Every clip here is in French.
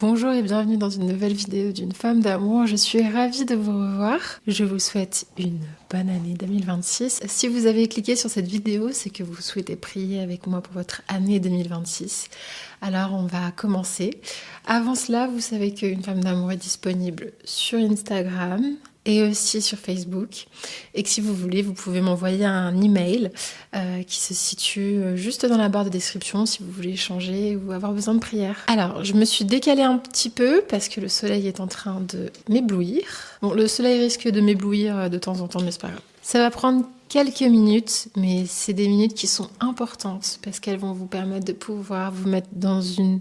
Bonjour et bienvenue dans une nouvelle vidéo d'une femme d'amour. Je suis ravie de vous revoir. Je vous souhaite une bonne année 2026. Si vous avez cliqué sur cette vidéo, c'est que vous souhaitez prier avec moi pour votre année 2026. Alors on va commencer. Avant cela, vous savez qu'une femme d'amour est disponible sur Instagram et aussi sur Facebook, et que si vous voulez, vous pouvez m'envoyer un email qui se situe juste dans la barre de description si vous voulez échanger ou avoir besoin de prière. Alors, je me suis décalée un petit peu parce que le soleil est en train de m'éblouir. Bon, le soleil risque de m'éblouir de temps en temps, mais c'est pas grave. Ça va prendre quelques minutes, mais c'est des minutes qui sont importantes parce qu'elles vont vous permettre de pouvoir vous mettre dans une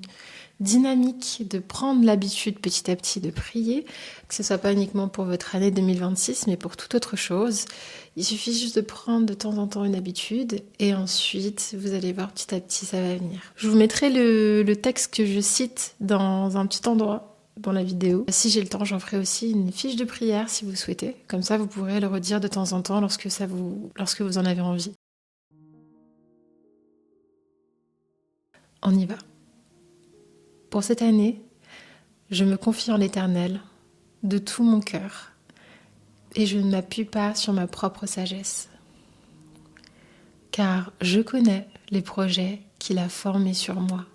dynamique, de prendre l'habitude petit à petit de prier, que ce soit pas uniquement pour votre année 2026, mais pour toute autre chose. Il suffit juste de prendre de temps en temps une habitude et ensuite, vous allez voir petit à petit, ça va venir. Je vous mettrai le texte que je cite dans un petit endroit dans la vidéo. Si j'ai le temps, j'en ferai aussi une fiche de prière si vous souhaitez. Comme ça, vous pourrez le redire de temps en temps lorsque vous en avez envie. On y va. Pour cette année, je me confie en l'Éternel de tout mon cœur et je ne m'appuie pas sur ma propre sagesse, car je connais les projets qu'il a formés sur moi,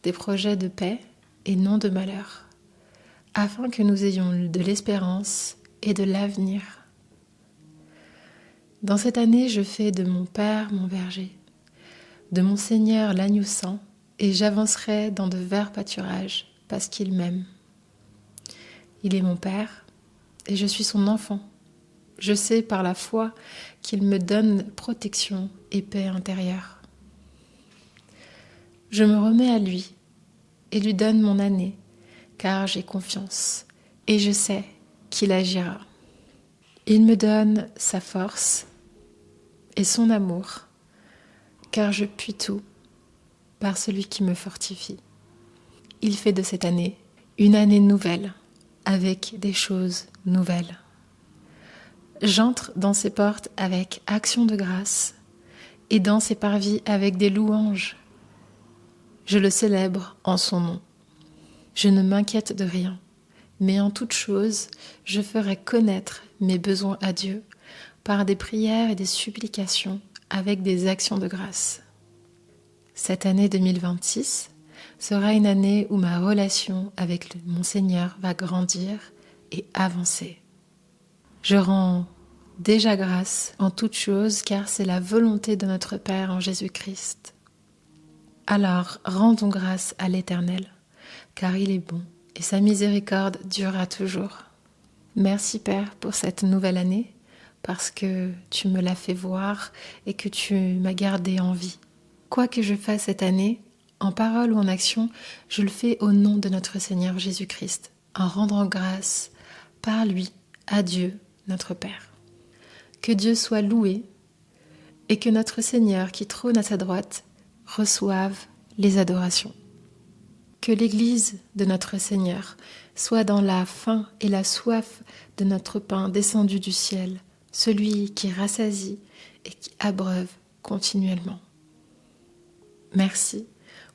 des projets de paix et non de malheur, afin que nous ayons de l'espérance et de l'avenir. Dans cette année, je fais de mon Père mon berger, de mon Seigneur l'agneau saint, et j'avancerai dans de verts pâturages parce qu'il m'aime. Il est mon Père et je suis son enfant. Je sais par la foi qu'il me donne protection et paix intérieure. Je me remets à lui et lui donne mon année, car j'ai confiance et je sais qu'il agira. Il me donne sa force et son amour, car je puis tout par celui qui me fortifie. Il fait de cette année une année nouvelle, avec des choses nouvelles. J'entre dans ses portes avec action de grâce et dans ses parvis avec des louanges. Je le célèbre en son nom. Je ne m'inquiète de rien, mais en toute chose, je ferai connaître mes besoins à Dieu par des prières et des supplications avec des actions de grâce. Cette année 2026 sera une année où ma relation avec mon Seigneur va grandir et avancer. Je rends déjà grâce en toutes choses car c'est la volonté de notre Père en Jésus-Christ. Alors rendons grâce à l'Éternel car il est bon et sa miséricorde durera toujours. Merci Père pour cette nouvelle année parce que tu me l'as fait voir et que tu m'as gardé en vie. Quoi que je fasse cette année, en parole ou en action, je le fais au nom de notre Seigneur Jésus-Christ, en rendant grâce par lui à Dieu, notre Père. Que Dieu soit loué et que notre Seigneur qui trône à sa droite reçoive les adorations. Que l'Église de notre Seigneur soit dans la faim et la soif de notre pain descendu du ciel, celui qui rassasie et qui abreuve continuellement. Merci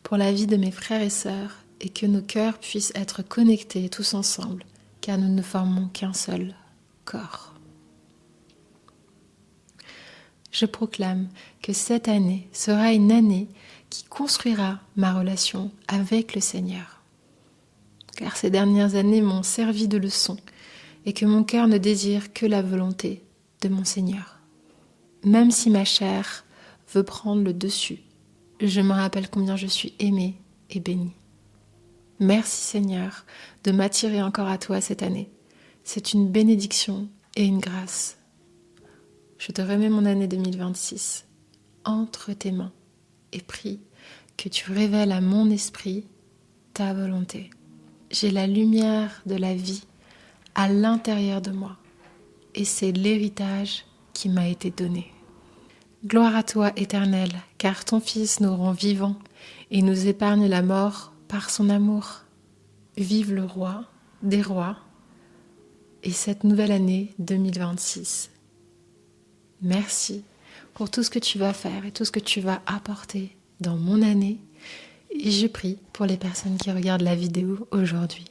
pour la vie de mes frères et sœurs et que nos cœurs puissent être connectés tous ensemble, car nous ne formons qu'un seul corps. Je proclame que cette année sera une année qui construira ma relation avec le Seigneur. Car ces dernières années m'ont servi de leçon et que mon cœur ne désire que la volonté de mon Seigneur. Même si ma chair veut prendre le dessus, je me rappelle combien je suis aimée et bénie. Merci Seigneur de m'attirer encore à toi cette année. C'est une bénédiction et une grâce. Je te remets mon année 2026 entre tes mains et prie que tu révèles à mon esprit ta volonté. J'ai la lumière de la vie à l'intérieur de moi et c'est l'héritage qui m'a été donné. Gloire à toi, Éternel, car ton Fils nous rend vivants et nous épargne la mort par son amour. Vive le roi des rois et cette nouvelle année 2026. Merci pour tout ce que tu vas faire et tout ce que tu vas apporter dans mon année Et je prie pour les personnes qui regardent la vidéo aujourd'hui,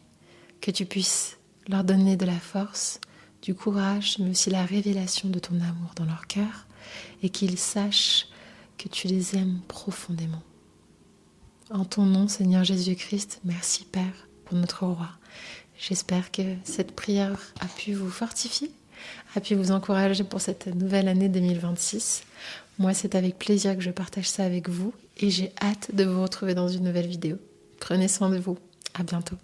que tu puisses leur donner de la force, du courage, mais aussi la révélation de ton amour dans leur cœur, et qu'ils sachent que tu les aimes profondément. En ton nom, Seigneur Jésus-Christ, merci Père pour notre roi. J'espère que cette prière a pu vous fortifier, a pu vous encourager pour cette nouvelle année 2026. Moi, c'est avec plaisir que je partage ça avec vous et j'ai hâte de vous retrouver dans une nouvelle vidéo. Prenez soin de vous. À bientôt.